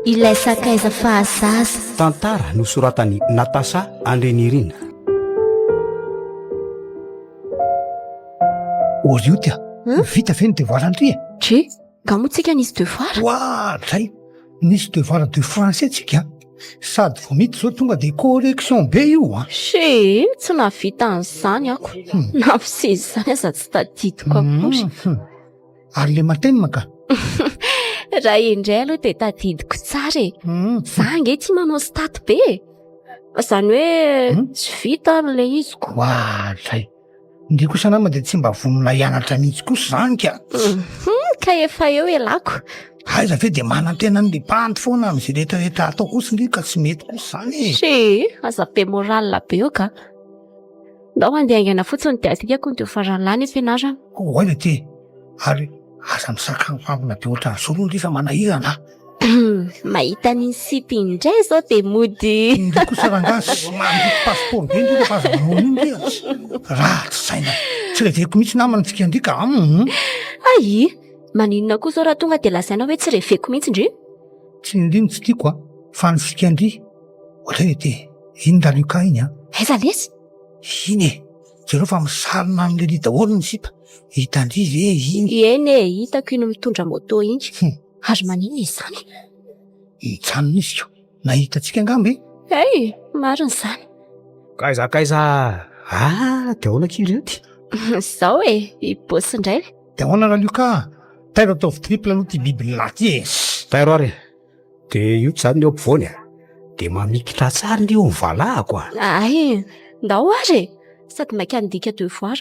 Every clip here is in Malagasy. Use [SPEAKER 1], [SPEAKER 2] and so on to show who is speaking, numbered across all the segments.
[SPEAKER 1] ilay sakaiza fahazaza
[SPEAKER 2] tantara nosoratany Natasa Andrenirina.
[SPEAKER 3] Oriotia vita ve ny devoir andry
[SPEAKER 1] tre ka moa tsika nisy devoir
[SPEAKER 3] oa zay nisy devoir de français tsika sady vao mity zao tonga de correction be io a
[SPEAKER 1] she tsy navita an'izany ako nafisezy zany aza tsy tadidiko akory
[SPEAKER 3] ary le mateny maka
[SPEAKER 1] raha indray aloha de tadidiko tsara e za nge ty manao staty be zany hoe tsy vita n'le iziko
[SPEAKER 3] oa zay ndry kosa nama de tsy mba vonona hianatra mihitsy kosa zany ka
[SPEAKER 1] ka efa eo elako
[SPEAKER 3] aiza ve de manantena n'le panty foana am'izay rehetrarehetra atao kosa ndry ka tsy mety kosa zany e
[SPEAKER 1] she aza be morale be eo ka ndao andeha aingana fotsiny de atikako ny devoiralany ampianarana
[SPEAKER 3] oaina ty ary aza misakafambona be ohatran'ny zoro ndry fa manahirana
[SPEAKER 1] mahita ny sity indray zao de mody
[SPEAKER 3] ndry kosa rangasy mandiko passeport be ndry refa aza manao n'iny raha tsy saina tsy reveko mihitsy namana tsika ndrika
[SPEAKER 1] ai maninona koa zao raha tonga de lazaina hoe tsy reveko mihitsy ndry
[SPEAKER 3] tsy indriny tsy tiako a fa ny sika ndry ohatrany te iny raluka iny a
[SPEAKER 1] aiza lesy
[SPEAKER 3] iny e jereo fa misarona am'le li daholo ny sipa hitandry ve iny
[SPEAKER 1] eny e hitako ino mitondra moto iny ary maninona izany
[SPEAKER 3] mitsanona izy ko nahitatsika angambo e
[SPEAKER 1] ay mariny zany
[SPEAKER 2] Kaizakaiza de ahoana kireo ty
[SPEAKER 1] zao e ibosy indray
[SPEAKER 3] de ahoana raluka tairo ataovy triple aloha ty biby laty e
[SPEAKER 2] tairo ary de io tsy zany ny eo ampovoany de mamikitra tsara ny eo mivalahako
[SPEAKER 1] ay ndao ary sady maika andika devoir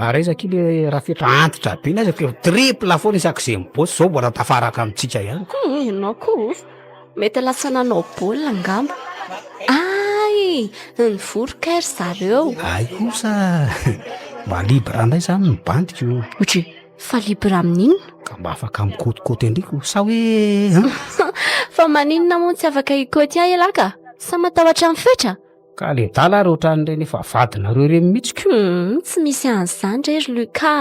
[SPEAKER 2] araizaka ile raha fetra antitra be nazako triple foana isak'izay mibosy zao mbola tafaraka amitsika ihany
[SPEAKER 1] enao koa mety lasa nanao baolina angamba ay ny vorokaire zareo
[SPEAKER 2] ay kosa mba libra ndray zany ny bandiko
[SPEAKER 1] otry fa libra amin'inona
[SPEAKER 2] ka mba afaka mikotokoty andriko sa hoe
[SPEAKER 1] fa maninona moa tsy afaka ikoty ahy elaka sa matahotra amin'ny fetra
[SPEAKER 2] ka le dala ary ohatran'ireny efa vadinareo reny mihitsiko
[SPEAKER 1] tsy misy an'izany rery luka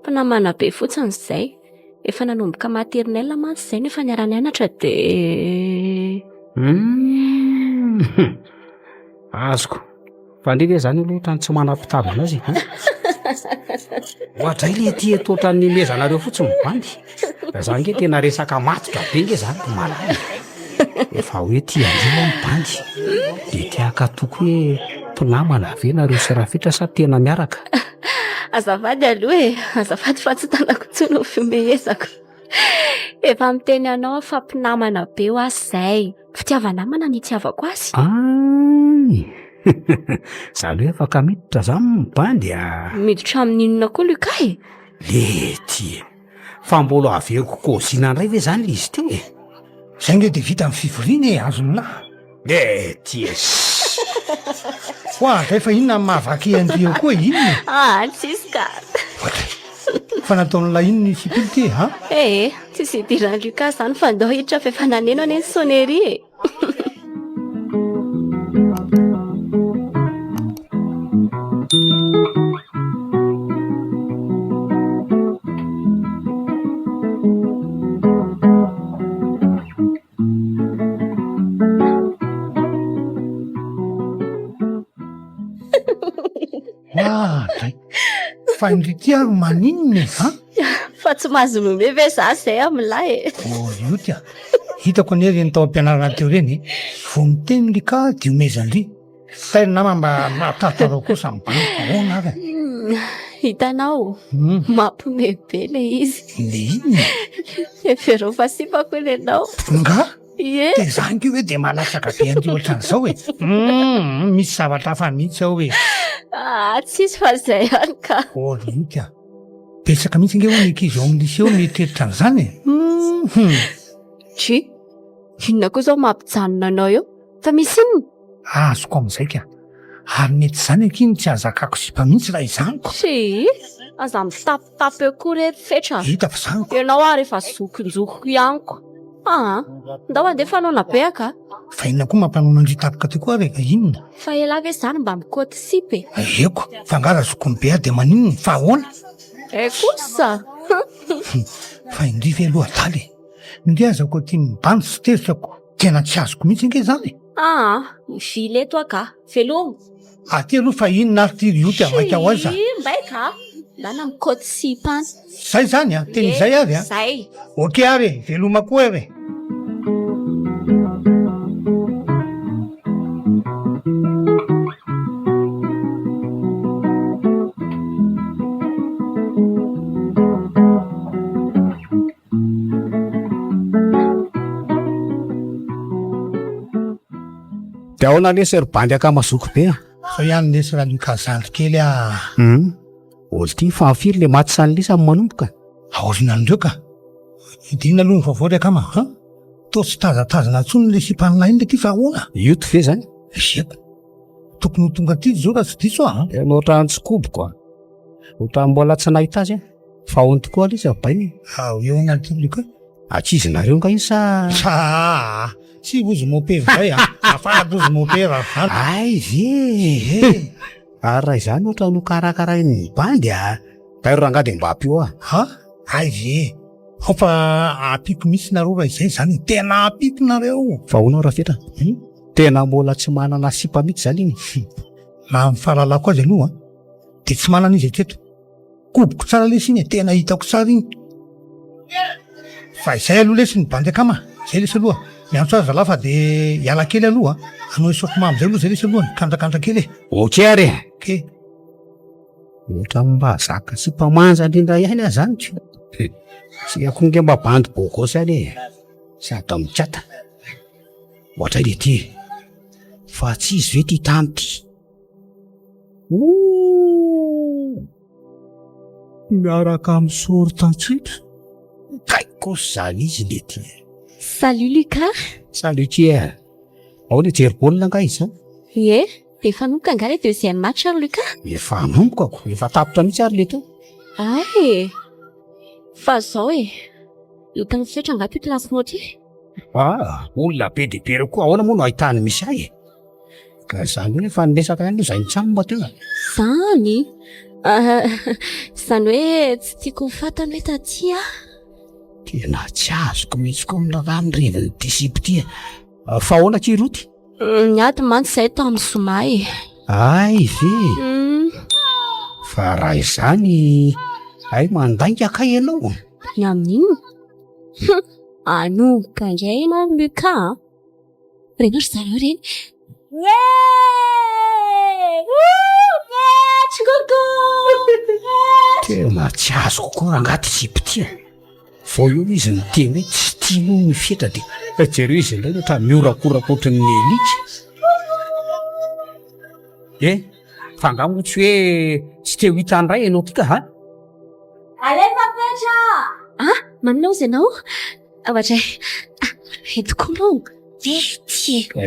[SPEAKER 1] fa namana be fotsiny izay efa nanomboka maternelle mantsy izay nefa niara-nianatra de
[SPEAKER 2] azoko fa ndriny e zany olo ohatrany tsy manam-pitavy anazy ohatray le ty eto ohatran'ny mezanareo fotsiny mibandy da za nge tena resaka matotra be nge zany ko malala efa hoe ty andreo mibandy de tiaka toko hoe mpinamana ve nareo sy raha fitra sa tena miaraka
[SPEAKER 1] azafady aloha e azafady fa tsy tanako tsony ho fimehezako efa miteny anao fa mpinamana be ho azy zay fitiavanamana nitiavako azy
[SPEAKER 2] zany hoe afaka miditra zany mibandy
[SPEAKER 1] miditra amin'inona koa luka e
[SPEAKER 2] le ty fa mbola aveko kozina ndray ve zany le izy teo e
[SPEAKER 3] zay nge de vita amin'ny fivoriana e azonolahy
[SPEAKER 2] le ty
[SPEAKER 3] oa zay fa inona mahavaky andrio koa inona
[SPEAKER 1] tsisy ka
[SPEAKER 3] fa nataon'la ino ny sipily ty
[SPEAKER 1] tsisy idiran luka zany fa ndao hiditra fa efa naneno any ny sonnerie e
[SPEAKER 3] zay fa indry ty ary maninona
[SPEAKER 1] fa tsy mahazo nome ve za zay amilay
[SPEAKER 3] io ty hitako anery ny tao am-pianarana teo reny vo miteny lika dio mezandry tainy nama mba matatarao kosa mibanyaona ary
[SPEAKER 1] hitanao mampimebe le izy
[SPEAKER 3] le iny
[SPEAKER 1] eferao fa sipako lenao
[SPEAKER 3] nga
[SPEAKER 1] ye
[SPEAKER 3] de zany keo hoe de malasaka be andry ohatran'izao hoe misy zavatra hafa mihitsy ao hoe
[SPEAKER 1] tsisy fa zay ihany ka
[SPEAKER 3] io ty betsaka mihitsy nge ho ny ankizy ao amin'ny liseo mieritreritra an'izany
[SPEAKER 1] tsy Inona koa zao mampijanona anao eo? Fa misy inona?
[SPEAKER 3] Azoko amin'izay ka. Ary mety zany ankiny tsy azakako sipa mihitsy raha izaniko.
[SPEAKER 1] Sy aza mitapitapy eo koa rery fetra.
[SPEAKER 3] Hita fa zaniko.
[SPEAKER 1] Ianao ary efa zokinjoko ihaniko. Ndao andefa fanona be aka.
[SPEAKER 3] Fa inona koa mampanao andritapika ty koa reka inona?
[SPEAKER 1] Fa ela ve zany mba mikoty sipy?
[SPEAKER 3] Eko, fa ngara zokony be dia maninona fa ahoana?
[SPEAKER 1] Kosa.
[SPEAKER 3] Fa indrivy aloha daly. Ndry azako ty mibandy sy terisako. Tena tsy azoko mihitsy nge zany.
[SPEAKER 1] Mifily eto aka. Velomo.
[SPEAKER 3] Aty aloha fa inona ary ty io ty avaika ho aza.
[SPEAKER 1] Mbaika. Lana mikoty sipy any.
[SPEAKER 3] Zay zany teny izay ary
[SPEAKER 1] Zay.
[SPEAKER 3] Okey ary, veloma koa ary.
[SPEAKER 2] Dia ahoana le serobandy akamazoky be?
[SPEAKER 3] Fa ihany lesy raha nikazandry kely
[SPEAKER 2] Olo ty fanfiry le maty sanilisa amin'ny manomboka.
[SPEAKER 3] Aorina andreo ka. Idinina aloha ny vaovao reka ama. Toa tsy tazatazana ntsony le sipanina iny le ty fa ahoana?
[SPEAKER 2] Io ty ve zany?
[SPEAKER 3] Zeko. Tokony ho tonga ty zao raha tsy diso
[SPEAKER 2] Notra antsikoboka. Otra mbola tsy nahita azy fa ahoana tokoa le izy abainy.
[SPEAKER 3] Eo anaty olika.
[SPEAKER 2] Akizinareo nga iny sa?
[SPEAKER 3] Tsy ozy mopeva zay afanadozy mopeva.
[SPEAKER 2] Ay ve. Ary raha izany ohatra no karakara ny bandy tairo rangady mba apio
[SPEAKER 3] Ay ve. Fa apiko misy nareo raha izay zany. Tena apiko nareo.
[SPEAKER 2] Fa ahoana raha fetra? Tena mbola tsy manana sipa mihitsy zany iny.
[SPEAKER 3] Laha mifahalalako azy aloha dia tsy manana izy teto. Koboko tsara lesy iny tena hitako tsara iny. Fa izay aloha lesy ny bandy akama. Izay lesy aloha. Miantso azy lafa dia hiala kely aloha. Anao isoko mamy zay aloha zay lesy aloha. Kandrakandra kely.
[SPEAKER 2] Okey ary.
[SPEAKER 3] Okey.
[SPEAKER 2] Ohatra mba zaka sipa manja indrindra ihany zany. Tsy akonge mba bandy boko zany sady mitrata. Ohatra le ty. Fa tsy izy ve ty tamty. Miaraka amin'ny sorotantsika. Kaiko zany izy le ty.
[SPEAKER 1] Salut Lucas.
[SPEAKER 2] Salut Pierre. Ao le jery baolina nga izy
[SPEAKER 1] Efa nomboka nga le deuxième match ary Lucas?
[SPEAKER 2] Efa nomboka ko. Efa tapitra mihitsy ary le to.
[SPEAKER 1] Fa zao Luka mifetra nga ty klassinao ty?
[SPEAKER 2] Olona be dia be reo koa ahoana moa no ahitany misy ahy. Ka zany hoe efa niresaka ihany izay nitsambo teo.
[SPEAKER 1] Zany? Zany hoe tsy tiako ny fatana hoe taty
[SPEAKER 2] Tena tsy azoko mihitsy koa amin'ny raha mireviny disipy ty. Fa ahoana kiroty?
[SPEAKER 1] Niady mantsy izay tamin'ny zoma
[SPEAKER 2] Ay ve. Fa raha izany mandainga akay ianao.
[SPEAKER 1] Ny amin'ino? Anomboka indray ianao Lucas Reny ry zareo reny.
[SPEAKER 2] Tena tsy azoko koa angaty sipy ty. Vao io izy niteny hoe tsy tiano mifetra dia jereo izy indray ohatra miorakoraka ohatry ny elika. Fa angamba tsy hoe tsy te ho hita ndray ianao ty ka
[SPEAKER 1] Alefa petra! Manao izy ianao? Avatray. Ediko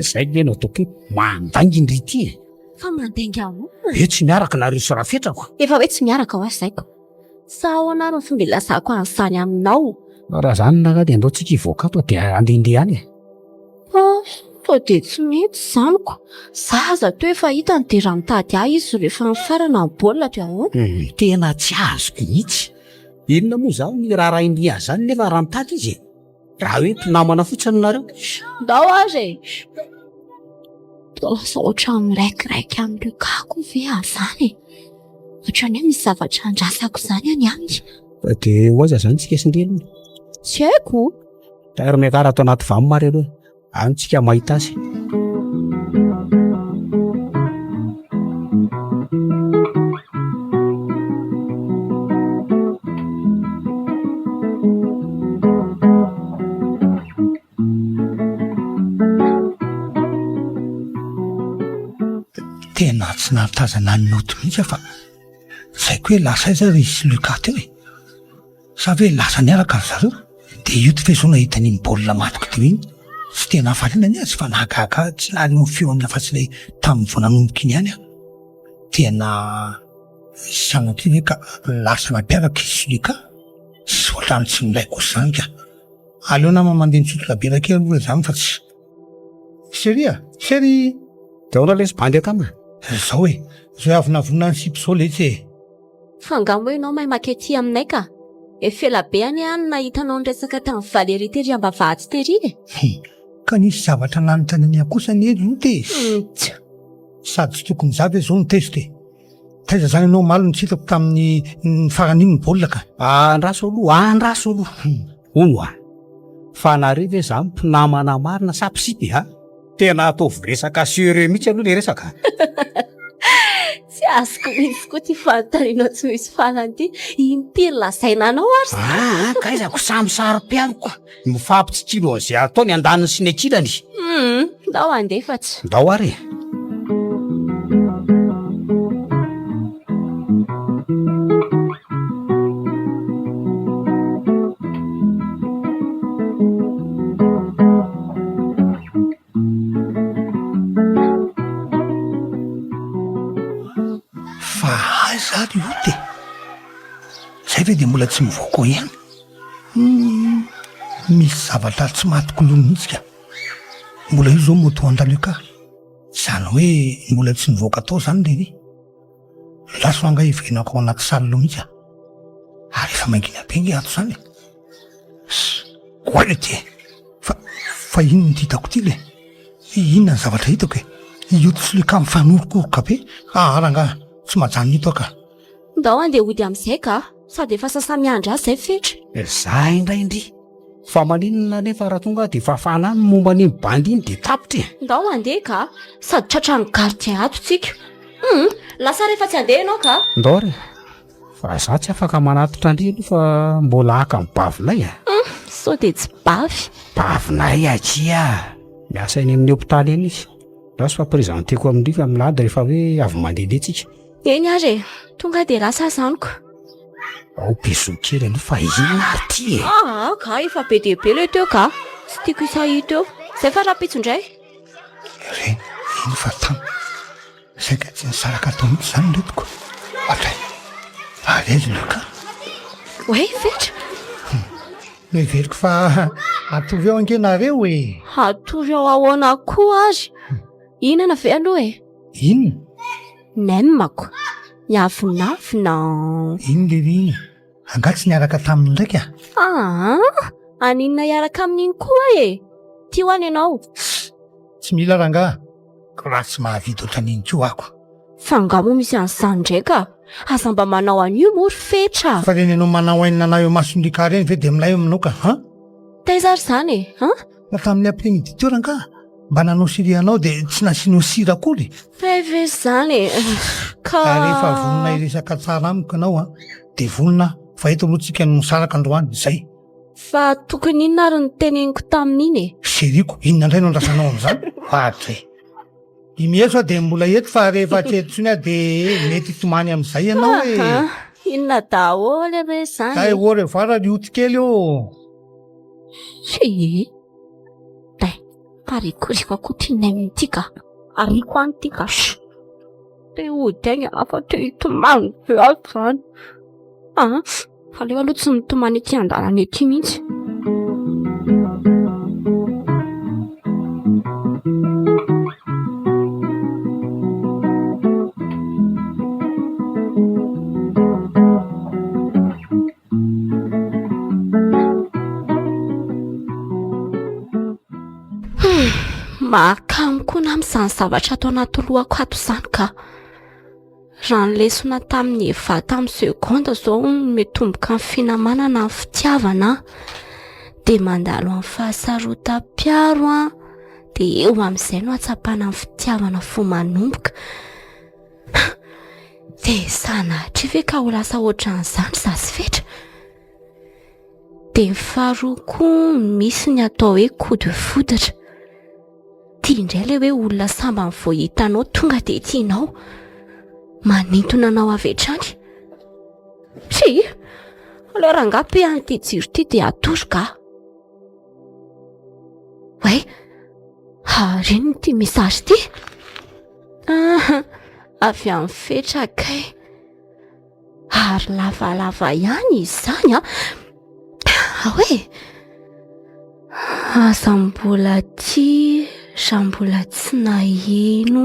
[SPEAKER 2] zay le no ataoko hoe mandainga indry ty.
[SPEAKER 1] Fa mandainga ahoana?
[SPEAKER 2] Tsy miaraka nareo sy raha fetrako.
[SPEAKER 1] Efa hoe tsy miaraka ho azy zaiko. Sa ahoana ary ny fomba ilazako an'izany aminao?
[SPEAKER 2] Raha zany naga dia andaontsika hivoaka ato dia andehandeha any.
[SPEAKER 1] Fa dia tsy mety zaniko. Zaza to efa hitany dia raha mitady ahy izy rehefa mifarana ny baolina dia ahoana?
[SPEAKER 2] Tena tsy azoko mihitsy. Inona moa zaho ny raharaha indriha zany nefa raha mitady izy. Raha hoe mpinamana fotsiny nareo.
[SPEAKER 1] Ndao ary lasa ohatra miraikiraiky amin'ny Lucas ve zany ohatrany hoe misy zavatra andrasako zany any aminy.
[SPEAKER 2] Dia hoaza zany tsika sindreny.
[SPEAKER 1] Tsy haiko.
[SPEAKER 2] Tairo miakara ato anaty vamo mary aloha. Any tsika mahita azy.
[SPEAKER 3] Tena tsy nahatazana ny noto mihitsy fa zaiko hoe lasa iza ry sy Lucas teo sa hoe lasa niaraka ry zareo dia io ty fe zao nahita n'iny baolina matiko teo iny. tsy tena valina ny azy fa nahagaga tsy lany no feoana fa tsy lay tamin'ny vao nanomboka iny ihany a tena sanatry hoe ka lasa mampiavaka izy solika sy ohatrany tsy milaiko zany ka aleo nama mandeha nitsotoka be rakely aloha zany fa tsy seria sery
[SPEAKER 2] de ona lesy bandy akama
[SPEAKER 3] zao hoe zao avinavonina ny sipy zao letsy e
[SPEAKER 1] fa angamo hoe ianao mahay makety aminay ka efela be any any nahitanao ny resaka tamin'ny Valérie tery ambavahady tery e
[SPEAKER 3] ka nisy zavatra nanontany akosa ny elo no te sady tsy tokony zavy zao ny teste taiza zany ianao malo ny tsitako tamin'ny farany iny ny baolina ka
[SPEAKER 2] andraso aloha andraso aloha ono a fa narivo hoe za mpinamana marina sapisipy ha tena ataovy resaka sérieux mihitsy aloha le resaka
[SPEAKER 1] tsy azoko misy koa ty fanontanianao tsy misy farany ty iny ty lasainanao ary
[SPEAKER 2] kaizako samy saro-pianoko mifampitsitsilo an'izay ataony andaniny sy ny akilany
[SPEAKER 1] ndao andefatsy
[SPEAKER 2] ndao ary
[SPEAKER 3] zary io te zay ve de mbola tsy mivoaka ihany misy zavatra tsy matikolono mihitsy ka mbola io zao moto andaleo ka zany hoe mbola tsy mivoaka tao zany lery laso anga ivrenako ao anaty saly loha mihitsy ary efa mangina be nge ato zany koa le ty fa ino ny hitako ty le inona ny zavatra hitako e io tsolika mifanorokoroka be aranga tsy majany ito ka
[SPEAKER 1] ndao andeha ody amin'izay ka sady efa sasamiandra azy zay fetra
[SPEAKER 2] za indraindry fa maninona nefa raha tonga de fafana ny momba ny bandy iny de tapitra
[SPEAKER 1] ndao andeha ka sady tratrany gardien ato tsika lasa rehefa tsy andeha ianao ka
[SPEAKER 2] ndao re fa za tsy afaka manatitra andrino fa mbola haka mibavinay
[SPEAKER 1] so de tsy
[SPEAKER 2] bavinay atsia miasa eny amin'ny hôpitaly eny izy laso fa présenté-ko amin'ndrifa milady rehefa hoe avy mandehandeha tsika
[SPEAKER 1] eny ary tonga de lasa zaniko
[SPEAKER 2] ao bezokely aloha fa inona ary ty
[SPEAKER 1] ka efa be dehibe le teo ka tsy tiako isahito eo zay fa rapitsondray
[SPEAKER 3] re iny fa tany zay ka tsy nisaraka atao mihitsy zany ndretiko atray alezy lo ka
[SPEAKER 1] hoe fetra
[SPEAKER 3] noheveriko fa atovy eo angenareo e
[SPEAKER 1] atory ao ahoana koa ary inana ve aloha e
[SPEAKER 3] inona
[SPEAKER 1] nemako miavinavina
[SPEAKER 3] iny lery iny angatsy niaraka taminy ndraiky
[SPEAKER 1] aninona hiaraka amin'iny koa e ty ho any ianao
[SPEAKER 3] tsy mila ranga ko raha tsy mahavita ohatran'iny ko ako
[SPEAKER 1] fa angamo misy an'izany ndraika aza mba manao an'io mory fetra
[SPEAKER 3] fa reny anao manao ainina anao eo masondrika reny ve de milay aminao ka
[SPEAKER 1] taizary zany e
[SPEAKER 3] fa tamin'ny après-midi teo ranga mba nanao sirianao de tsy nasianao sira akory
[SPEAKER 1] ve zany ka
[SPEAKER 3] rehefa vonona iresaka tsara amiko anao de vonona fa eto aloha tsika no misaraka androany zay
[SPEAKER 1] fa tokony inona ary ny teneniko tamin'iny e
[SPEAKER 3] seriko inona indray no andrasanao am'izany atre imieso de mbola eto fa rehefa tretitsony de mety tomany am'izay ianao e
[SPEAKER 1] inona daholo ve zany
[SPEAKER 3] ay ory vara liotikely eo
[SPEAKER 1] Parikoriko ako tinenty ka ariko anty ka te ody agny afa te hitomany be ato zany fa leo aloha tsy mitomany ety andalana ety mihitsy mahakamo koa na amin'izany zavatra atao anaty lohako ato izany ka raha nylesona tamin'ny eva tamin'ny seconde zao metomboka amin'ny finamanana ny fitiavana dia mandalo amin'ny fahasarotam-piaro dia eo amin'izay no atsapana amin'ny fitiavana fo manomboka dia sanahitry ve ka ho lasa ohatran'izany za sy fetra dia ny faharoa koa misy ny atao hoe coup de foudre tia indray le hoe olona samba ny vao hitanao tonga dia tianao manintona anao avy hatrany aleo raha angape an'ity jiro ity dia atoro ka way Reny ty mesazy ty? Avy amin'ny fetrakay. Ary lavalava ihany izany hoe aza mbola ty raha mbola tsy naheno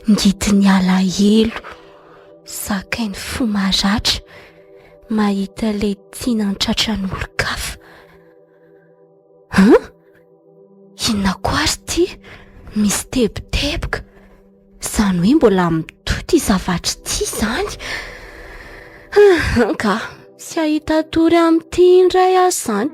[SPEAKER 1] ngidiny alahelo. Sakainy fo maratra mahita le tiana tratran'olo-kafa. Inona koa ary ty? Misy teboteboka. Izany hoe mbola mitoto i zavatra ty izany. Ka sy ahita tory amin'ity indray azy izany.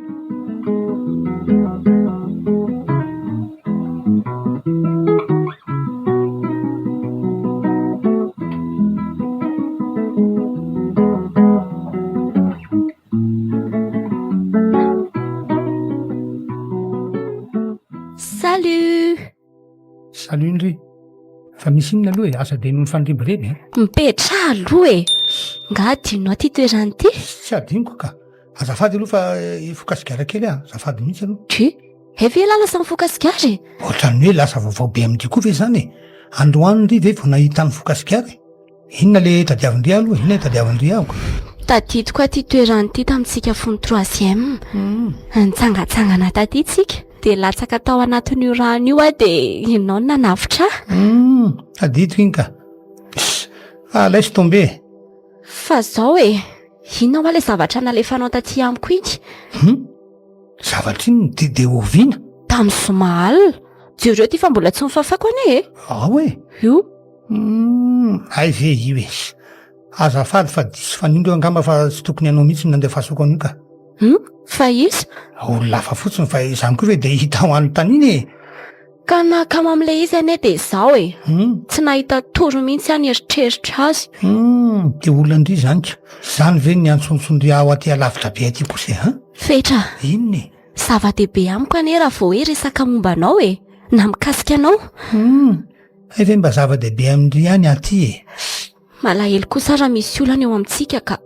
[SPEAKER 3] Salut ndry. Fa misy inona aloha e? Asa dia mifandriboreny e?
[SPEAKER 1] Mipetra aloha nga adinao ty toerany ty?
[SPEAKER 3] Tsy adinoko ka. Azafady aloha fa fokasigara kely azafady mihitsy aloha.
[SPEAKER 1] Ty eve lasa mifokasigara e?
[SPEAKER 3] Ohatrany hoe lasa vaovao be amin'ity koa ve zany e? Androany ndry ve vao nahita ny fokasigara e? Inona le tadiavindry aloha? Inona tadiavindry ahoko?
[SPEAKER 1] Tadito koa ty toerany ty tamintsika fony 3e. Nitsangatsangana taty tsika. De latsaka tao anatin'io rano io de ianao nanavitra.
[SPEAKER 3] Adito iny ka. Laisse tomber.
[SPEAKER 1] Fa zao inona hoa le zavatra nalefanao taty amiko iny?
[SPEAKER 3] Zavatra iny de oviana.
[SPEAKER 1] Tamin'ny zoma alina. Jereo ty fa mbola tsy mifafako ane
[SPEAKER 3] hoe?
[SPEAKER 1] Io.
[SPEAKER 3] Ay ve io e. Azafady fa diso fanindro angamba fa tsy tokony anao mihitsy nandeha fasoko an'io ka.
[SPEAKER 1] Fa izy?
[SPEAKER 3] Olona hafa fotsiny fa izany koa ve de hita ho an'ny taniny e.
[SPEAKER 1] Ka nakamo amin'le izy ane de zao tsy nahita toro mihitsy any eritreritra azy.
[SPEAKER 3] De olona ndry zany ka. Zany ve ny antsontsondry ao aty alavitra be aty kosa
[SPEAKER 1] Fetra.
[SPEAKER 3] Inona e?
[SPEAKER 1] Zava-dehibe amiko ane raha vao hoe resaka momba anao na mikasika anao.
[SPEAKER 3] Ay ve mba zava-dehibe amindry ihany aty e.
[SPEAKER 1] Malahelo kosa raha misy olana eo amintsika ka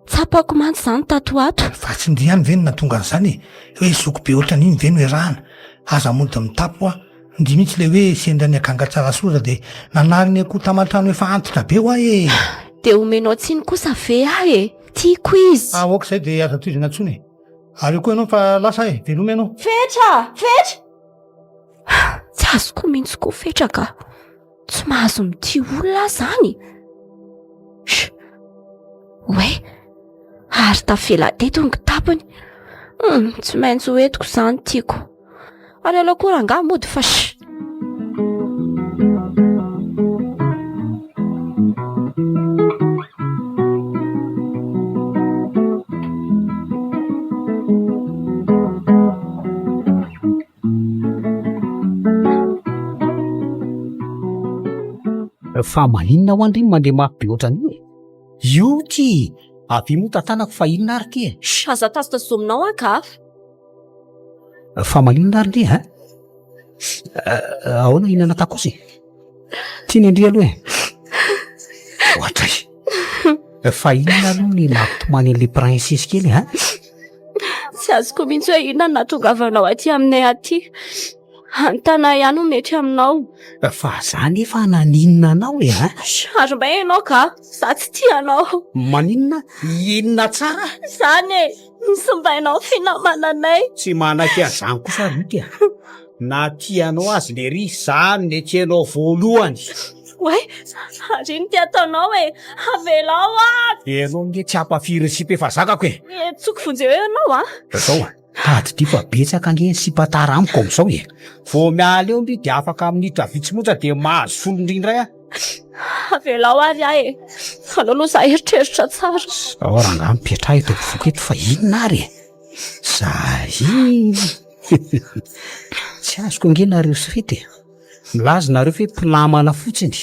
[SPEAKER 1] tsapako mantsy zany tato ato.
[SPEAKER 3] Fa tsy ndry ihany ve ny natonga an'izany e. Hoe zoko be ohatran'iny ve no hoe rahana. Aza mody mitapo ndry mihitsy le hoe sendra ny akanga tsara soza de nanariny akoho tamatrano efa antitra be hoa e.
[SPEAKER 1] De omenao tsiny kosa ve tiako izy.
[SPEAKER 3] Ok zay de aza toizina tsony. Ary koa ianao fa lasa veloma ianao.
[SPEAKER 1] Fetra. Tsy azoko mihitsy koa Fetra ka. Tsy mahazo mity olona zany. Ary tafela teto ny kitapony. Tsy maintsy hoentiko zany tiako. Ary aloha koa ranga mody fa
[SPEAKER 2] Fa maninona ho andry mandeha mafy be ohatran'io e? Io ty avy moa tantanako fa inona ary ty
[SPEAKER 1] aza tazotazominao ka.
[SPEAKER 2] Fa maninona ary ndry ahoana inana takosy? Tiany ndry aloha ohatra fa inona aloha ny mampitomany an'le princesse kely
[SPEAKER 1] Tsy azoko mihitsy hoe inona nahatongavanao aty aminay aty. Antana ihany ho mety aminao.
[SPEAKER 2] Fa zany efa naninona anao
[SPEAKER 1] Aromba ianao ka. Za tsy tia anao.
[SPEAKER 2] Maninona? Inona tsara?
[SPEAKER 1] Zany nisombainao finamananay.
[SPEAKER 2] Tsy manaky azany kosa rity na tianao azy le ry zany le tianao voalohany.
[SPEAKER 1] Ary ny tiataonao avelao
[SPEAKER 2] Ianao nge tsy ampafiry sy pe fa zakako
[SPEAKER 1] tsoko vonjeo ianao
[SPEAKER 2] Zao tady ty fa betsaka nge ny sipatara amiko am'izao vao miala eo ndry de afaka minitra vitsimotra de mahazo folondrindray
[SPEAKER 1] avelao ary alolo za eritreritra tsara.
[SPEAKER 2] Ranga mipetraha eto voky eto fa inona ary tsy azoko nge nareo sy fety milaza nareo fe mpinamana fotsiny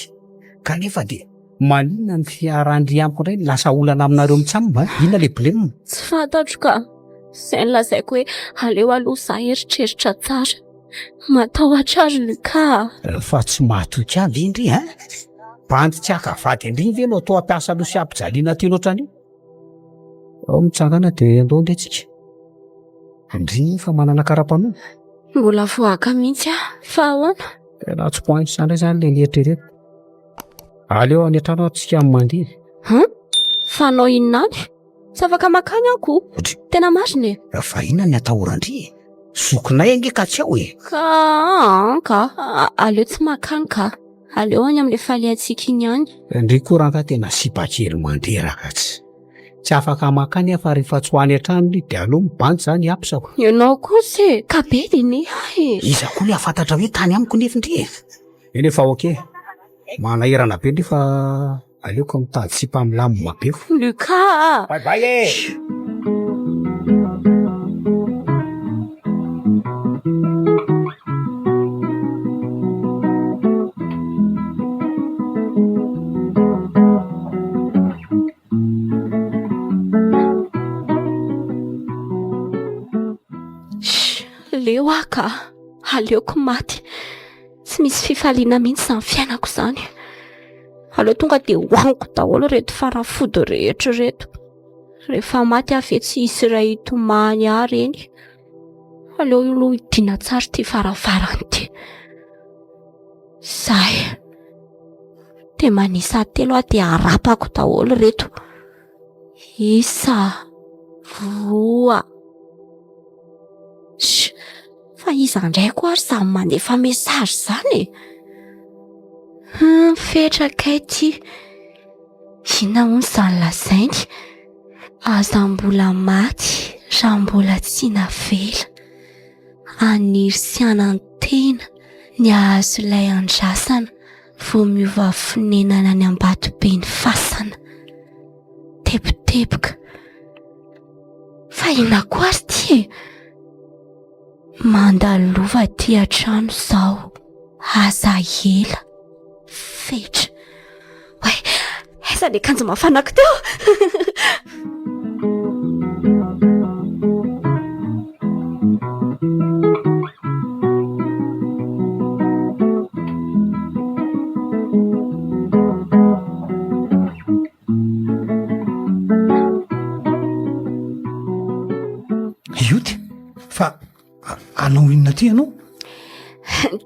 [SPEAKER 2] kanefa de maninona ny fiarandry amiko indray lasa olana aminareo mitsamba inona le problème?
[SPEAKER 1] Tsy fantatro ka. Zay nilazaiko hoe aleo aloha za eritreritra tsara. Matahotra azy ka.
[SPEAKER 2] Fa tsy mahatoky avy indry bandy tsy akavady indriny ve no atao ampiasa aloha sy ampijaliana teny ohatran'io? Ao mitsangana de andao ndetsika. Indriny fa manana kara-panoana.
[SPEAKER 1] Mbola voaka mihitsy fa ahoana?
[SPEAKER 2] raha tsy poanty zany zany le nieritrereto aleo any an-trano atsika mandiry
[SPEAKER 1] fanao inona any tsy afaka makany ako tena marina
[SPEAKER 2] fa inona ny atahorandry zokinay ange ka tsy ao
[SPEAKER 1] ka aleo tsy makany ka aleo any amin'le faliantsika iny any
[SPEAKER 2] ndry koranta tena sipakely manderaka tsy afaka makany fa rehefa tsy hoany an-trano dia aleo mibanty zany apisako
[SPEAKER 1] ianao kosa ka be diny
[SPEAKER 2] iza koa le afantatra hoe tany amiko nefindri eny efa oke manahirana be nefa aleoko mitady sipa milamo mabeko
[SPEAKER 1] Luka
[SPEAKER 2] bye
[SPEAKER 1] leo aka aleoko maty tsy misy fifaliana mihitsy izany fiainako izany aleo tonga dia hoaniko daholo reto farafody rehetra reto rehefa maty afe tsy hisy iray hitomany ahy reny aleo aloha hidiana tsara ty faravarany ty zahay dia manisa telo aho dia harapako daholo reto isa voa fa iza indray koa ary samy mandefa mesazy zany fetraka ity inona hono izany lazainy aza mbola maty raha mbola tsy navela aniry sy anantena ny ahazo ilay andrasana vao miova fonenana ny ambatobe ny fasana teboteboka fa inona koa ary ty mandalova ty an-trano zao aza ela fetra way aiza le kanjo mafanako teo
[SPEAKER 3] ioty fa anao inona ty ianao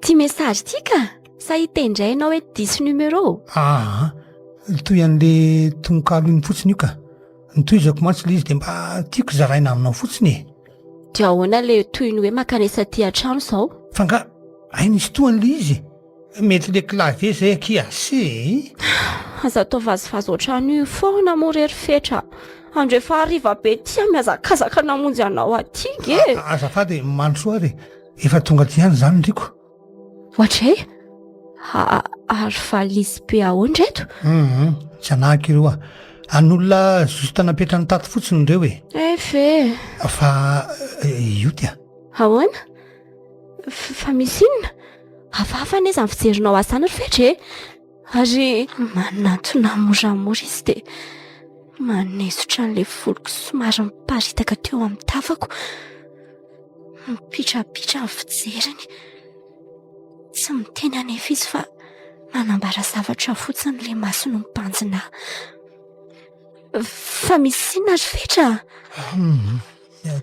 [SPEAKER 1] ty mesazy ty ka sahita indray ianao hoe 10 numéro
[SPEAKER 3] toy an'le tononkalo iny fotsiny io ka nitoizako mantsy le izy dia mba tiako zaraina aminao fotsiny
[SPEAKER 1] dia ahoana le toy ny hoe makanesa ty an-trano zao
[SPEAKER 3] fa nga ainisy toan'le izy mety le clavier zay akiase
[SPEAKER 1] aza atao vazivazy ohatrany io foana morery fetra andrefa hariva be tia miazakazaka namonjy anao aty ge
[SPEAKER 3] azafady mandrosoa ary efa tonga ty ihany zany ndriko
[SPEAKER 1] ohatray ary valisy be ahoandreto
[SPEAKER 3] tsy anahaka ireo an'olona zosta napetra ny tato fotsiny ireo
[SPEAKER 1] fe
[SPEAKER 3] fa io tya
[SPEAKER 1] ahoana fa misy inona hafahafa neza ny fijerinao asany ry fetra ary manatona moramora izy dia manesotra n'le voloko somary miparitaka teo amin'ny tavako mipitrapitra ny fijeriny tsy miteny anefa izy fa manambara zavatra fotsiny le masony mipanjina fa misy inona ry fetra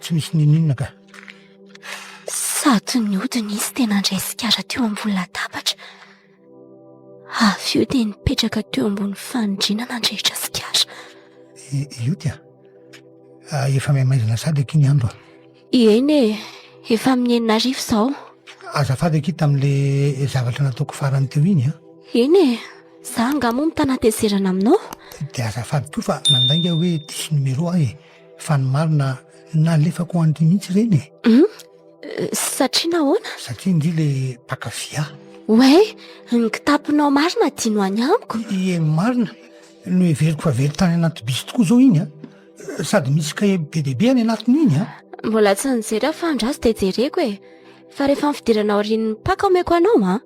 [SPEAKER 3] tsy misy ninonina ka
[SPEAKER 1] sady ny odiny izy tena andray sikara teo ambony latabatra avy eo dia nipetraka teo ambony fanindrina nandrehitra sikara
[SPEAKER 3] io tya efa miamaizana sady akiny andro
[SPEAKER 1] eny efa amin'ny 9 izao
[SPEAKER 3] azafady aki tamin'le zavatra nataoko farany teo iny
[SPEAKER 1] eny za angamo mitanatezerana aminao
[SPEAKER 3] dia azafady koa fa nandainga hoe 10 numéro fa ny marina nalefako andry mihitsy reny
[SPEAKER 1] satria nahoana
[SPEAKER 3] satria indri le pakavia
[SPEAKER 1] way ny kitapinao marina tiano any amiko
[SPEAKER 3] marina no heveriko fa very tany anaty bisy tokoa zao iny sady misy ka be dehibe any anatiny iny
[SPEAKER 1] mbola tsy nijery fa andrasy dia jereko fa rehefa mifidirana aorian'ny paka omeko anao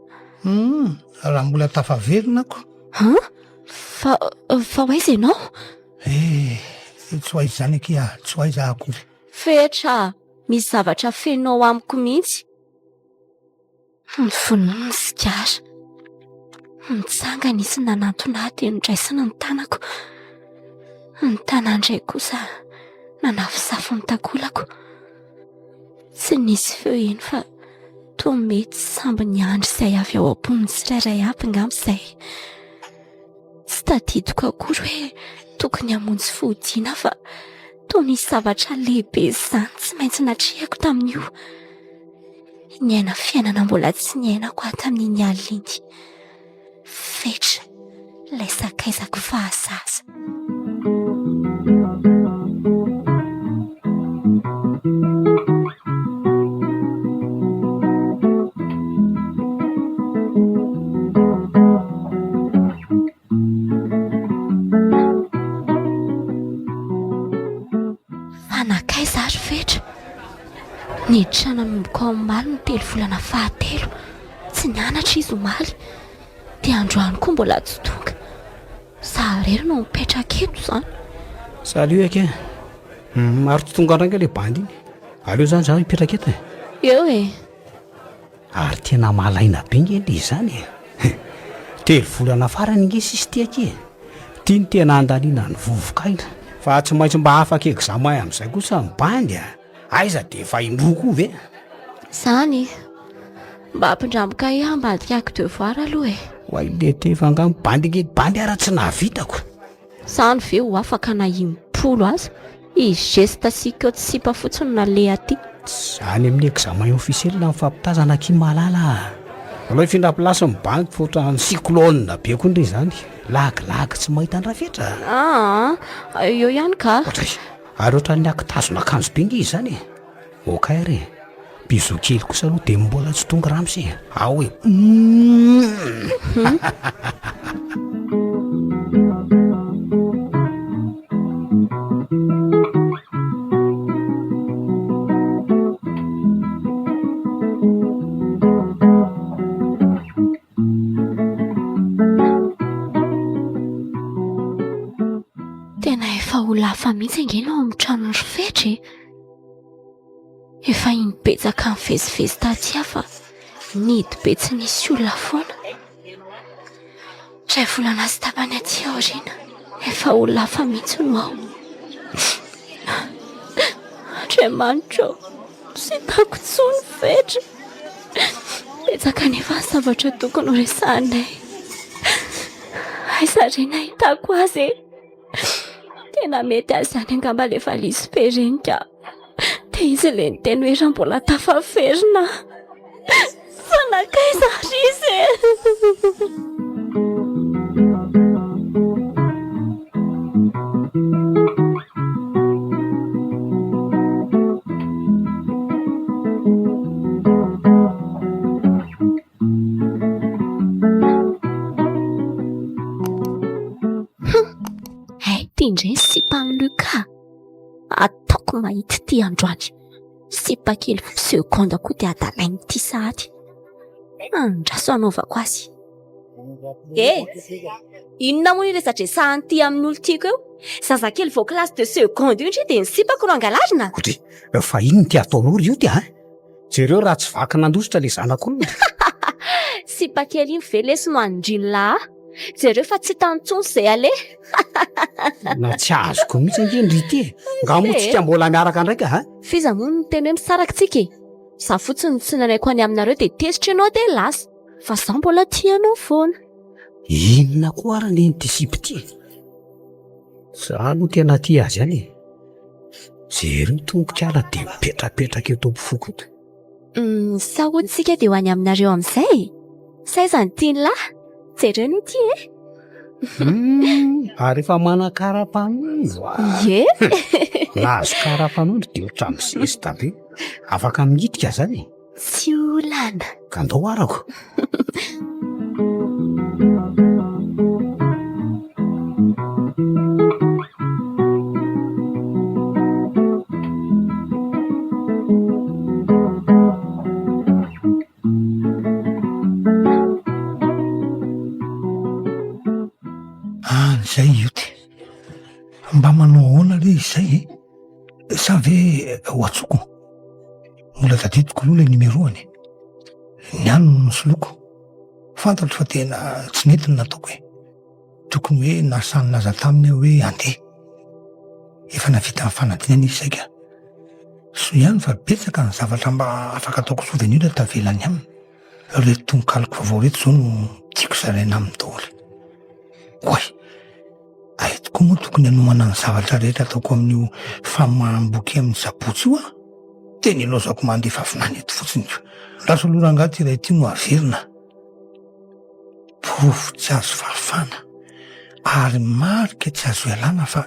[SPEAKER 3] raha mbola tafaverinako
[SPEAKER 1] fa hoaiza ianao
[SPEAKER 3] tsy ho aiza zany aky tsy ho aiza akory
[SPEAKER 1] fetra misy zavatra fenao amiko mihitsy ny vonono ny sikara mitsangana izy nanantona dia nondraisina ny tanako ny tanandray kosa nanafisafo ny takolako tsy nisy feo eny fa toa mety samby ny andro izay avy ao am-pon'ny tsirairay avy ngam'izay. Tsy tadidiko akory hoe tokony hamonjy fodiana fa toa nisy zavatra lehibe izany tsy maintsy natrehako tamin'io. Ny aina fiainana mbola tsy niainako aho tamin'iny alina iny. Fetra ilay sakaizako fahazaza. Fanakaiza ary fetra? Niditra nanomboka ao omaly ny 3 volana fahatelo. Tsy nianatra izy omaly. Dia androany koa mbola tsy tonga. Zaharery no mipetraka eto izany.
[SPEAKER 2] Salio eke. Maro tsy tonga ranga ilay bandy iny. Aleo izany zaho hipetraka eto.
[SPEAKER 1] Eo e.
[SPEAKER 2] Ary tena malaina be nge ilay izany. 3 volana farany nge sisy tiaky. Tia ny tena andaniana ny vovokaina. Fa tsy maintsy mba afaka examen amin'izay kosa ny bandy. Aiza dia efa indroko ve?
[SPEAKER 1] Izany. Mba ampindramboka iha ambadikako devoir aloha e.
[SPEAKER 2] Ho ilay tefanga bandy nge bandy ara tsy nahavitako.
[SPEAKER 1] Izany ve ho afaka na impolo aza? I geste sikao tsy sipa fotsiny na le aty.
[SPEAKER 2] Izany amin'ny examen officiel na mifampitazana kimalala. Alao ifindra plasy ny bandy fotra ny cyclone be koa ndray izany. Lagilagy tsy mahita andrafetra.
[SPEAKER 1] Eo ihany ka.
[SPEAKER 2] Ary ohatran'ny akitazona akanjo be nge izany. Okay biso kely kosa aloha dia mbola tsy tonga ramsy. Ao e.
[SPEAKER 1] Tena efa ho lafa mihitsy angeno ao amin'ny trano ry fetra e. Efa inibetsaka mivezivezy taty fa nidy be tsy nisy olona foana. Ray volana sy tapany aty aoriana efa ho lafa mihitsy no ao. Andriamanitra tsy hitako intsony fetra. Betsaka nefa ny zavatra tokony ho resahanay. Aiza re nahitako azy e. Tena mety azy izany angamba ilay valizy pereny ka. Dia izy ilay niteny hoe raha mbola tafaferina. Fanakaiza ary izy e. Indray sipany Luka. Ataoko mahita ity androany. Sipa kely sekonda koa dia adalainy ity sahady. Andraso anaovako azy. Inona moa ny resadresahany ity amin'ny olo tiako eo? Zazakely vao classe de seconde io dia ny sipako no angalarina.
[SPEAKER 2] Fa ino ty ataonao io ty jereo raha tsy vaky nandositra ilay zanak'olona.
[SPEAKER 1] Sipa kely iny ve lesy no andrilla. Jereo fa tsy tantsony izay ale.
[SPEAKER 2] Na tsy azoko mihitsy angendry ity. Ngamotsika mbola miaraka ndraika
[SPEAKER 1] Fiza moa ny teny hoe misaraky-tsika e. Za fotsiny tsy nanaiko any aminareo dia tezitra ianao dia lasa. Fa za mbola tianao foana.
[SPEAKER 2] Inona koa ary ny antisipy ty? Za no tena tia azy any. Jery ny tombonkala dia mipetrapetraka eto am-pofoko eto.
[SPEAKER 1] Sa hotsika dia ho any aminareo amin'izay. Saiza ny tian'lahy? Jereo ny ty e.
[SPEAKER 2] Ary efa manan-kara-panondro. Nahazo kara-panondro dia ohatran'ny misesta be. Afaka mihitika zany.
[SPEAKER 1] Tsy olana.
[SPEAKER 2] Ka andao arako.
[SPEAKER 3] Zay io ty. Mba manao ahoana le izay sa ve ho atsoko? Mbola tadidiko aloha ilay numéroany. Ny ano no nosoloako. Fantatro fa tena tsy nety ny nataoko e. Tokony hoe nasany naza taminy hoe andeha. Efa navita ny fanadinana izy saika. so ihany fa betsaka ny zavatra mba afaka ataoko souvenir tavelany aminy reto tonokaloka vaovao reto zao no tiako zaraina amin'ny daoly oay aety koa moa tokony hanomana ny zavatra rehetra ataoko amin'io famaham-boky amin'ny zabotsy io a teny ilaozako mandefa afinany eto fotsiny io raso lorangaty iray ty no averina porofo tsy azo fahafana ary marika tsy azo ialana fa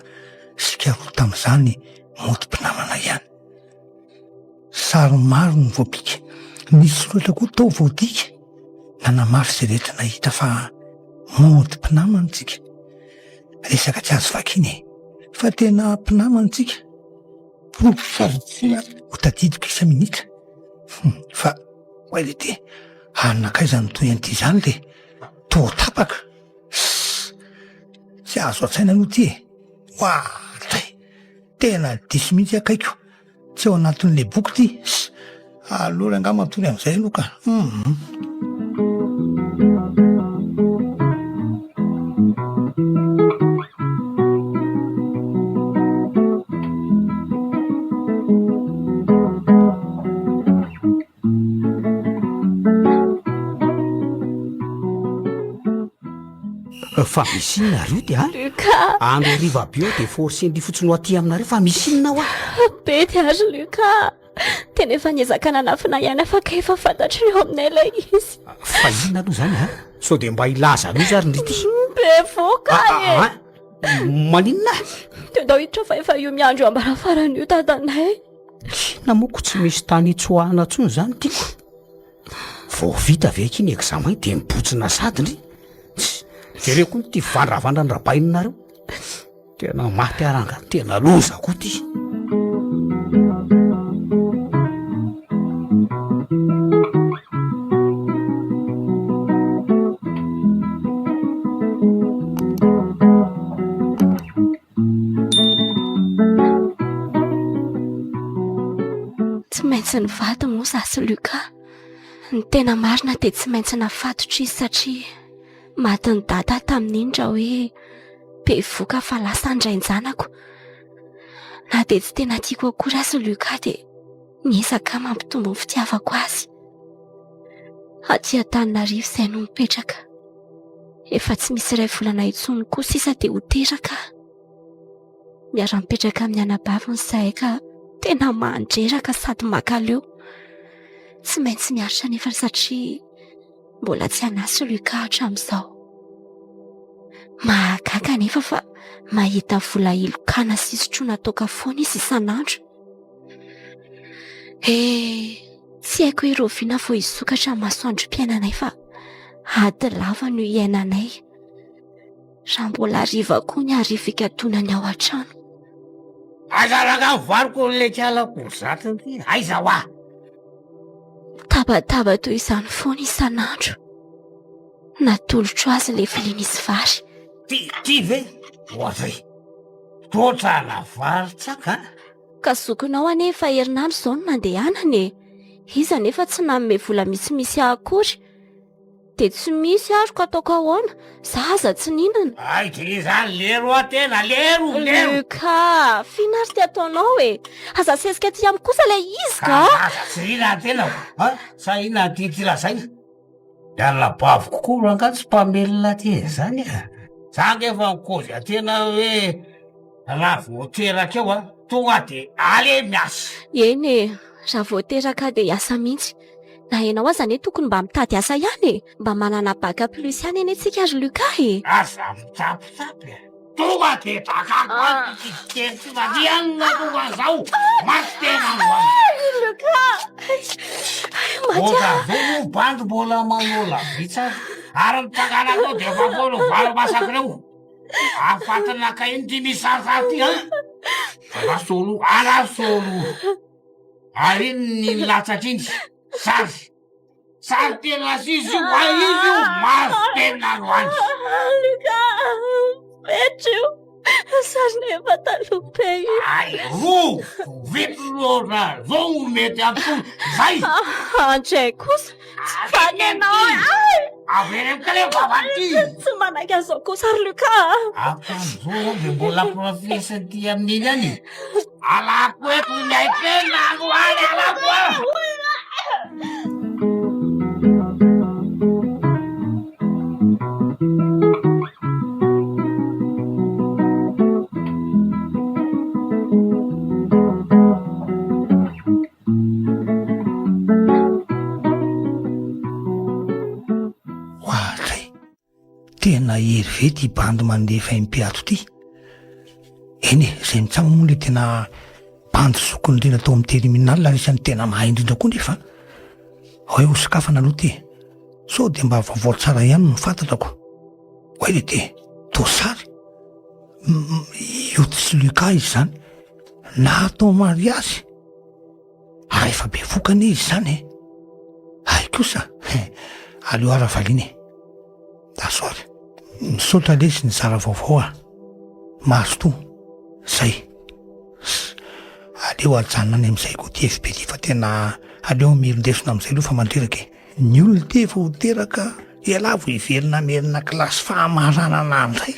[SPEAKER 3] sika roa tamin'izany moti-pinamana ihany sary maro ny voapika misy soratra koa tao voadika nanamafy zay rehetra nahita fa moti-pinamana tsika resaka tsy azo vakiny fa tena mpinamana tsika porofo saritsina ho tadidiko isa minitra fa oay le te anakaizany toy an'ity zany le to tapaka tsy azo atsaina no ty oatay tena diso mihitsy akaiko tsy ao anatin'le boky ty alory anga matory am'izay aloka
[SPEAKER 2] fa misy inona rio ty a
[SPEAKER 1] Luka
[SPEAKER 2] andro riva bio de forcendry fotsiny ho aty aminareo fa misy inona hoa
[SPEAKER 1] be ty ary Luka tena efa niezaka nanafina ihany afaka efa fantatry eo aminay ilay izy
[SPEAKER 2] fa inona aloha zany a so de mba ilaza aloha zary ndrity
[SPEAKER 1] be voka
[SPEAKER 2] maninona
[SPEAKER 1] teo dao hiditra fa efa io miandro ambarafaran'io tatanay
[SPEAKER 2] kina moko tsy misy tany itsoahana ntsony zany tiako vao vita veka iny examen de mibotsina sadindry jereo koa ty vandravandra ny rabainareo tena maty aranga tena loza koa ty
[SPEAKER 1] tsy maintsy ny vady moa zasy Luka ny tena marina de tsy maintsy nafatotra izy satria maty ny dada tamin'indra hoe be voka fa lasa ndrainjanako na de tsy tena tiako akory azy Luka de niezaka mampitombo ny fitiavako azy aty Antananarivo izay no mipetraka efa tsy misy iray volana intsony koa sisa de ho teraka miara-mipetraka amin'ny anabaviny zahay ka tena mandreraka sady makaleo tsy maintsy miaritra nefa satria mbola tsy anasy Luka hatramin'izao mahagaga nefa fa mahita vola ilokana sy sotroina toka foana izy isan'andro tsy haiko hoe roviana vao hisokatra masoandrom-piainanay fa ady lava no iainanay raha mbola ariva koa ny arivika tonany ao an-trano
[SPEAKER 2] azaraka mivaroko le kialako zatiny aiza hoa
[SPEAKER 1] tabataba toy izany foana isan'andro natolotro azy le filinisy vary
[SPEAKER 2] ty ve oazay totrana vary tsaka
[SPEAKER 1] ka zokinao anefa herinandro izao no nandehanany iza nefa tsy nanome vola misimisy akory de tsy misy aroko ataoko ahoana zaza tsy ninana
[SPEAKER 2] ay de zany lero atena lero
[SPEAKER 1] Luka finary ty ataonao aza sesika ty amiko kosa le izy ka
[SPEAKER 2] tsy rina tena sa ina ty lazaina dalabavo kokoa ranga tsy mpamelona ty zany zanga efa nikozy atena hoe raha voateraka eo tonga de ale miasa
[SPEAKER 1] eny raha voateraka de hiasa mihitsy na enao aza ane tokony mba mitady asa ihany mba manana baka plus ihany eny antsika azy Luka
[SPEAKER 2] asa mitsapisapy tonga de takako tsy vadianina tonga zao maty tena
[SPEAKER 1] Luka
[SPEAKER 2] zao bandy mbola manola vitsy ary mitakanako de efa folo valo masaky reo afatana ka iny ty misasa ty anasolo ary iny ny latsaky iny sary tena sisy hoa izy io maso tena roany
[SPEAKER 1] Luka petro sarina efa talope
[SPEAKER 2] ay ro vity loatra zao mety ato zay
[SPEAKER 1] andray kosa tsy fanenao
[SPEAKER 2] averemkale vavaty
[SPEAKER 1] tsy manaky azao kosa ary Luka
[SPEAKER 2] akan'izao de mbola profesy ty amin'iny any alako eto miaitena roany alako
[SPEAKER 3] tena hery ve ty bandy mandefa impiato ty eny e zay mitsamo moa le tena bandy sokony indrindra atao amin'ny terminal isan'ny tena mahay indrindra koa nefa hoe ho sakafana aloha ty so de mba vaovao tsara ihany no fantatrako hoe le ty tosary io tsy luka izy zany na atao mariazy efa be vokany izy zany ay kosa aleo aravaliany dasoary misaotra lesy ny zara vaovao mahazo to zay aleo ajanona any am'izay ko ty FB ty fa tena aleo mirindesona am'izay aloha fa mandreraky ny olona ty efa ho teraka iala vo iverina merina kilasy fahamaranana am'izay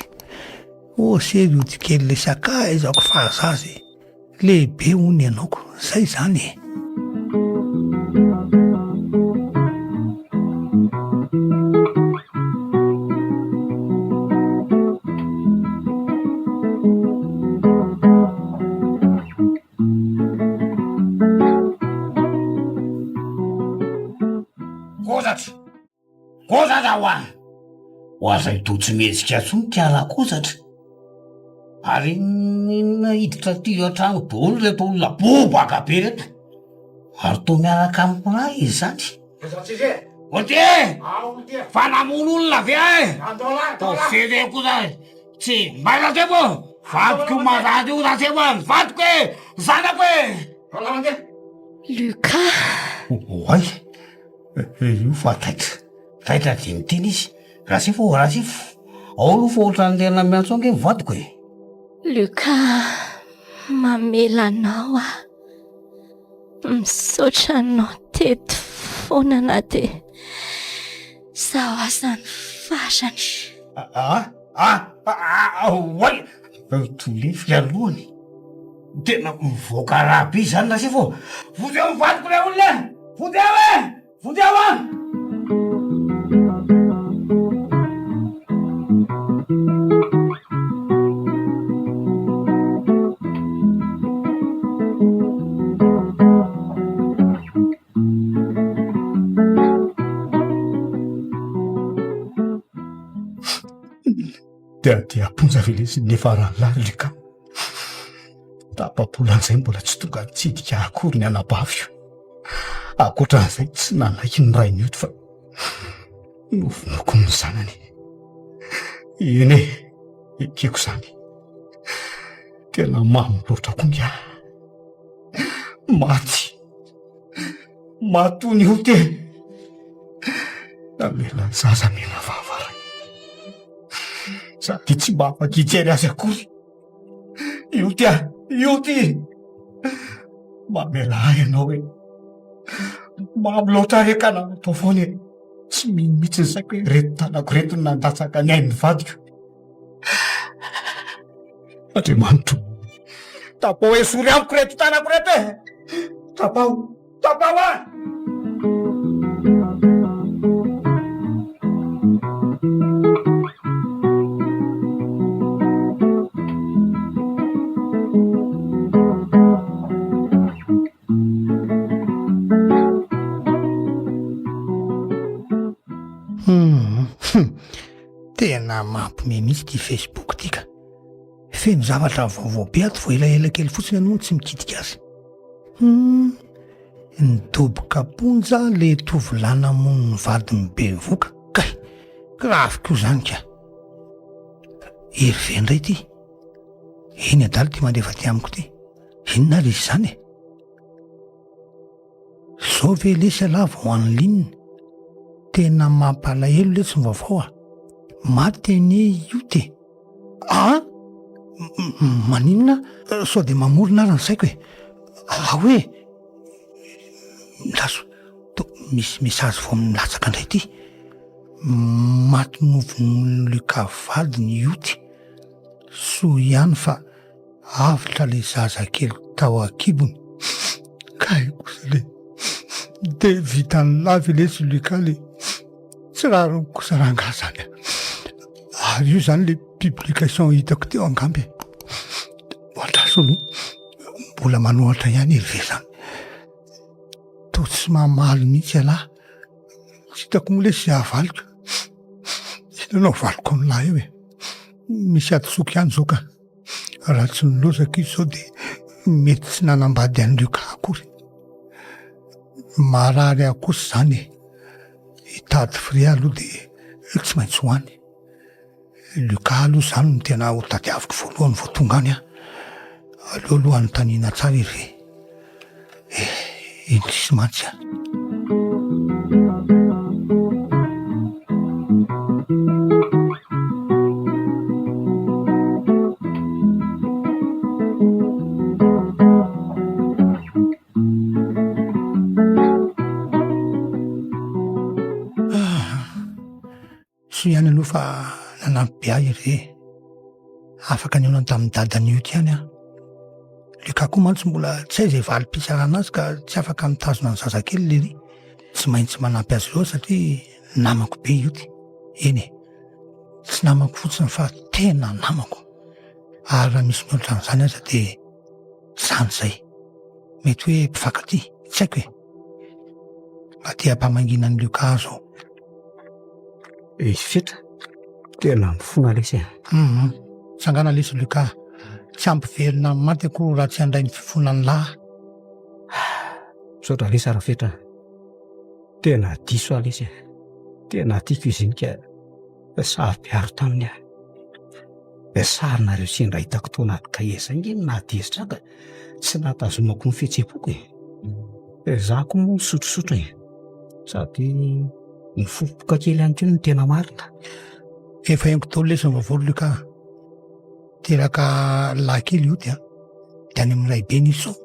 [SPEAKER 3] sery io ty kely le saka izako fahazazy lehibe hony ianaoko zay zany
[SPEAKER 2] kozatra ho azay to tsy mihetsika tsony ty ala kozatra ary nahiditra ty an-trano daholo reto olona bobaka be reto ary to miaraka amina izy zany ote fanamono olona ve to fereko zany tsy mbazatevo vadiko mazady io zatevo vadiko e zanako e
[SPEAKER 1] Luka
[SPEAKER 2] oay io fa taitra dimiteny izy raha sifo ao aloha fa ohatran'lerina miantsonge vadiko e
[SPEAKER 1] Luka mamela anao misaotra anao teto foana na de zaho asany farany
[SPEAKER 2] oay tolefika alohany tena mivoaka raha be zany na sifo vody eo mivadiko le olona vody eo e vody eo dia aponja velesy nefa rahalary leka tapapolan'izay mbola tsy tonga nitsidika akory ny anabavy akoatran'izay tsy nanaky ny ray mioto fa nofonoko ny zanany eny ekeko zany tena mamy loatra konga maty ny hote amela zaza mena vavara sady tsy mba afaky hijery azy akory io ty mamela ahy ianao hoe mamy loatra rekana atao foana tsy mino mihitsy ny saiko hoe reto tanako reto ny nandatsaka ny ainy vadiko Andriamanitro tapao e sory amiko reto tanako reto e tapao
[SPEAKER 3] tena mampime mihitsy ty Facebook tika feno zavatra vaovao be ato vo elaela kely fotsiny anao tsy mikitika azy nidoboka ponja le tovolana mono ny vady mibe voka kay grafiko zany ka ery ve ndray ty eny adaly ty mandefa ty amiko ty inona resy zany zao ve lesy alava ho an'ny linina tena mampalahelo le tsy mivavao maty eny io ty maninona sao de mamorona ary ny saiko hoe laso misy mesazy vo milatsaka indray ty maty novony Luka vadiny io ty so ihany fa avitra le zaza kely tao akibony ka kosa le de vitany lavy le sy Luka le tsy raha kosa rangahy zany ary io zany le publication hitako teo angamby ohatrasa aloha mbola manohatra ihany Hervé zany to tsy mamaly mihitsy alahy tsy hitako moa le sy ahavaliko inanao valiko amin'lahy eo misy atosoky ihany zao ka raha tsy nilozaka izy zao de mety tsy nanambady any Luka akory marary akosa zany hitady fria aloha de tsy maintsy hoany Luka aloha zany no tena ho tadiaviko voalohany vao tonga any aloha anontaniana tsara Hervé indrisy mantsy sy ihany aloha fa nanampy be ahy Hervé afaka niona tamin'ny dadany io ty any Luka koa mantsy mbola tsy hay zay valim-pitsara anazy ka tsy afaka mitazona ny zazakely lery tsy maintsy manampy azy loha satria namako be io ty eny tsy namako fotsiny fa tena namako ary raha misy mihoatra n'izany aza de zany zay mety hoe mpifankaty tsy haiko aty ampamanginan'ny Luka zao
[SPEAKER 2] izy fetra tena mifona lesy
[SPEAKER 3] sangana lesy Luka tsy ampiverina maty ako raha tsy handray ny fifonany lahy
[SPEAKER 2] sotra lesy raha fetra tena diso aho lesy tena tiako izinika sahapiaro taminy sarina reo sendra hitako tao anaty kahier zay na dezitra ka tsy natazomako ny fihetseham-poko za koa moa misotrosotro sady ny fofoka kely any keo no tena marina
[SPEAKER 3] efa haingo taolo lesy ny vaovolo Luka teraka lahy-kely io dia any amin'ny ray be nisy zao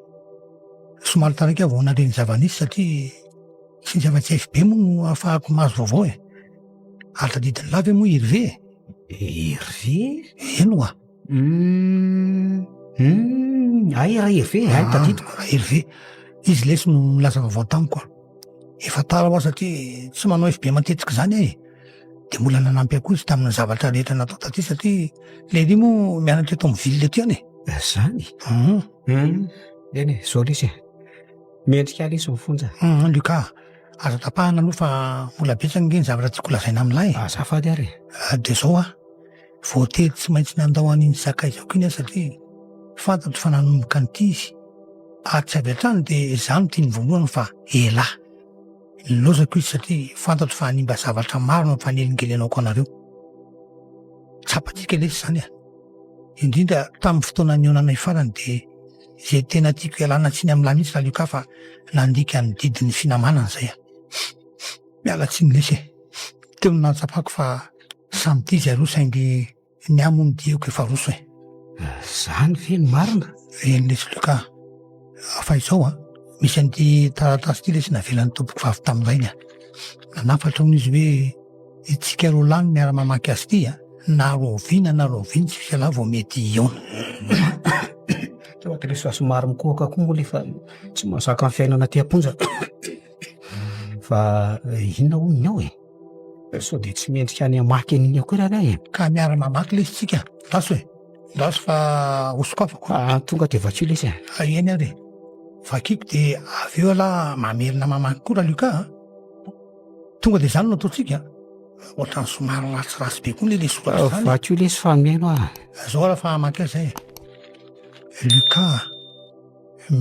[SPEAKER 3] somary taraiky avao nareny zava-nisy satria sy ny zava-tsy be moa no ahafahako mahazo vaovao ary tadidiny lavy moa Hervé eno
[SPEAKER 2] ay raha Hervé ay tadidiko
[SPEAKER 3] raha Hervé izy lesy no milaza vaovao tamiko efa tara ho satria tsy manao FB matetika zany de mbola nanampy akozy tamin'ny zavatra rehetra natao taty satria lery moa mianatra eto amin'ny ville ty any
[SPEAKER 2] zany eny zao lesy mendrika lesy mifonja
[SPEAKER 3] Luka aza tapahana aloha fa mbola betsaka nge ny zavatra tiako lazaina amin'lahy
[SPEAKER 2] azafady ary
[SPEAKER 3] de zao voatery tsy maintsy nandao an'iny sakay zao kiny satria fantatro fa nanomboka an'ity izy ary tsy avy hatrany de za no tiany voalohany fa elahy nilozako izy satria fantatro fa hanimba zavatra maro no fanelingelenako anareo tsapatsika lesy zany indrindra tamin'ny fotoana nionanay farany de zay tena tiako ialana tsiny amin'ny lahy mihitsy raha Luka fa nandika ny didin'ny finamanana zay miala tsiny lesy teo natsapako fa samy ty izy aroa saingy ny amony diako efa roso
[SPEAKER 2] zany ve ny marina
[SPEAKER 3] eny lesy Luka fa izao misy an'ity taratasy ty lesy navelan'ny tompoko fa avy tamin'izay nanafatra hono izy hoe itsika roa lany miara-mamaky azy ty na roviana na roviany tsy fisy alahy vao mety iona
[SPEAKER 2] ohatra le somary mikohaka koa moa le fa tsy mahazaka ny fiainana ty amponja fa inona hono ny ao sao de tsy mendrika any amaky an'iny akory raha
[SPEAKER 3] ka miara-mamaky lesy tsika ndaso fa osokafako
[SPEAKER 2] tonga de vatsio lesy
[SPEAKER 3] eny ary vakiko de avy eo alahy mamerina mamaky koa raha Luka tonga de zany no ataotsika ohatrany somary ratsiratsy be koa le soratra zany
[SPEAKER 2] vakio lesy fa miaino
[SPEAKER 3] zao raha fa hamaky azy Luka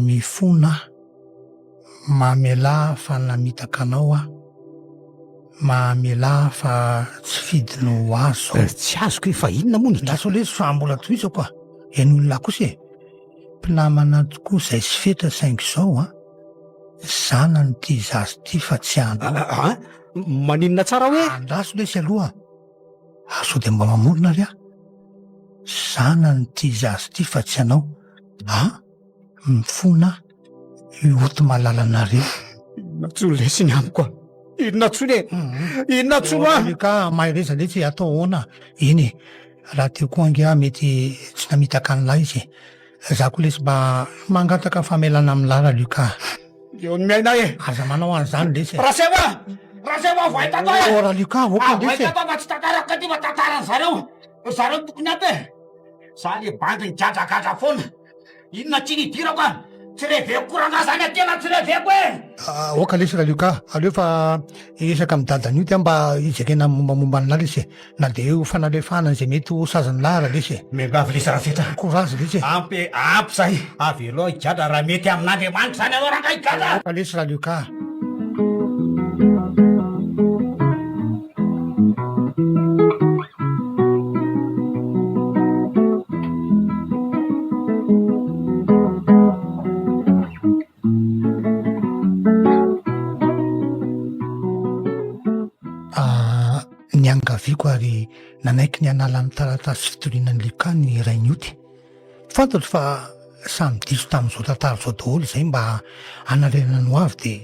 [SPEAKER 3] mifona mamela fa namitaka anao mamela fa tsy fidiny ho azo
[SPEAKER 2] tsy azoko fa inona moa
[SPEAKER 3] ndaso lesy fa mbola toizako en'olona kosa mpinamana tokoa zay sy fetra saingy zao zana ny ty zazy ty fa tsy andro
[SPEAKER 2] maninona tsara hoe
[SPEAKER 3] andaso lesy aloha aso de mba mamorona ry zana ny ty zazy ty fa tsy anao mifona ioto malalanareo
[SPEAKER 2] natso lesy ny amiko inona tsony inona tsony
[SPEAKER 3] ka mahay reza letsy atao ahoana iny raha teo koa ange mety tsy namitaka an'lahy izy za koa lesy mba mangataka famelana amin'ny lara Luka.
[SPEAKER 2] eo ny miaina e
[SPEAKER 3] Aza manao an'izany lesy.
[SPEAKER 2] raseva vahitatao e
[SPEAKER 3] Ora Luka oka lesy.
[SPEAKER 2] vahitatao fa tsy tantaraka ty fa tantarany zareo tokony aty e za le bandy ny gadragadra foana inona tsy nidirako a tsy reveko koranga zany atena tsy reveko e
[SPEAKER 3] Oka lesy raha Luka, aleo fa iresaka amin'ny dadan'io ty mba izakena mombamomba ny lara lesy na de eo fanalefahana zay mety ho sazany lara lesy.
[SPEAKER 2] megavy lesy raha fetra
[SPEAKER 3] Courage lesy.
[SPEAKER 2] ampy zay avy aloha igadra raha mety amin'andriamanitra zany anao ranga igadra
[SPEAKER 3] Oka lesy raha Luka. Ny angaviko ary nanaiky ny anala ny taratasy fitorianan'ny Luka ny rainioty. Fantatro fa samy diso tamin'izao tantara zao daholo izay mba hanarenana ny hoavy de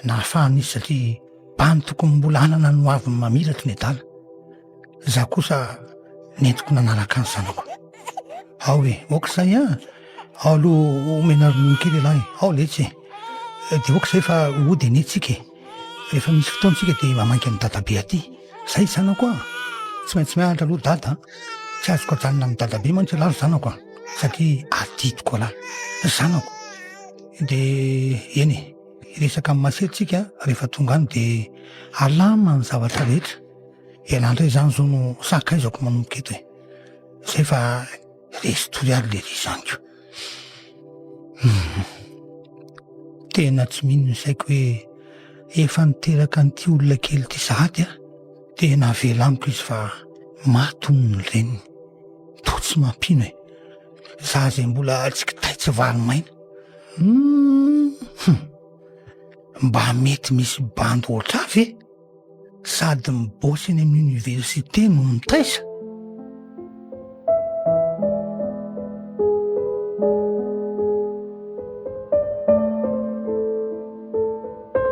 [SPEAKER 3] nahafahany izy satria bany tokony mbola hanana ny hoavy mamiratry ny adala. Za kosa nentiko nanaraka ny zanako. Ao e, oka zay a, ao aloha omena ronono kely lahy, ao letsy e. De oka zay fa ody eny tsika e. Rehefa misy fotoantsika de mamanky amin'ny dadabe aty. Zay zanako a, tsy maintsy miahatra aloha dada, tsy azoko ajanona amin'ny dadabe mantsy laro zanako a, satria adidiko lahy zanako. De eny e, resaka amin'ny maselitsika rehefa tonga any de alama ny zavatra rehetra. Ialandray zany zao no sakaizako manomboka eto e. Zay fa resy toriary le ry zaniko. Tena tsy mino ny saiko hoe efa niteraka n'ity olona kely ty zahaty a. Tena velamiko izy fa matony ny reniny. To tsy mampino e. Za zay mbola tsy kitay tsy vary maina. Mba mety misy bandy oatra ve? Sady mibosy eny amin'ny université no nitaisa.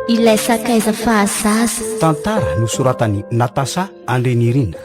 [SPEAKER 1] Ilay sakaiza fahazaza.
[SPEAKER 2] tantara nosoratany Natasa Andrenirina.